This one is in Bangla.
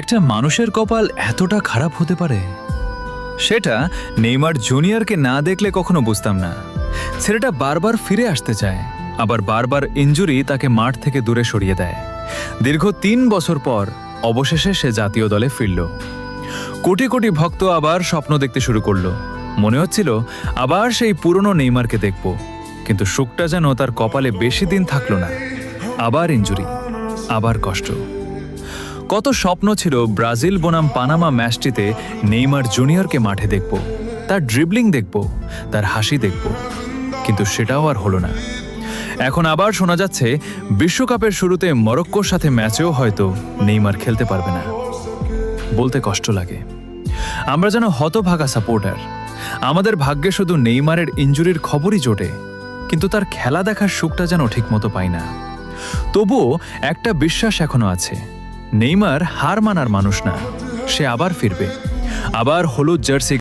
একটা মানুষের কপাল এতটা খারাপ হতে পারে, সেটা নেইমার জুনিয়রকে না দেখলে কখনো বুঝতাম না। ছেলেটা বারবার ফিরে আসতে চায়, আবার বারবার ইনজুরি তাকে মাঠ থেকে দূরে সরিয়ে দেয়। দীর্ঘ ৩ বছর পর অবশেষে সে জাতীয় দলে ফিরল। কোটি কোটি ভক্ত আবার স্বপ্ন দেখতে শুরু করলো। মনে হচ্ছিল আবার সেই পুরনো নেইমারকে দেখব, কিন্তু সুখটা যেন তার কপালে বেশি দিন থাকলো না। আবার ইনজুরি, আবার কষ্ট। কত স্বপ্ন ছিল ব্রাজিল বনাম পানামা ম্যাচটিতে নেইমার জুনিয়রকে মাঠে দেখব, তার ড্রিবলিং দেখব, তার হাসি দেখব, কিন্তু সেটাও আর হলো না। এখন আবার শোনা যাচ্ছে বিশ্বকাপের শুরুতে মরক্কোর সাথে ম্যাচেও হয়তো নেইমার খেলতে পারবে না। বলতে কষ্ট লাগে। আমরা যেন হতভাগা সাপোর্টার। আমাদের ভাগ্যে শুধু নেইমারের ইনজুরির খবরই জোটে, কিন্তু তার খেলা দেখার সুখটা যেন ঠিকমতো পাই না। তবুও একটা বিশ্বাস এখনো আছে, নেইমার হার মানার মানুষ না। সে আবার ফিরবে, আবার হলুদ জার্সি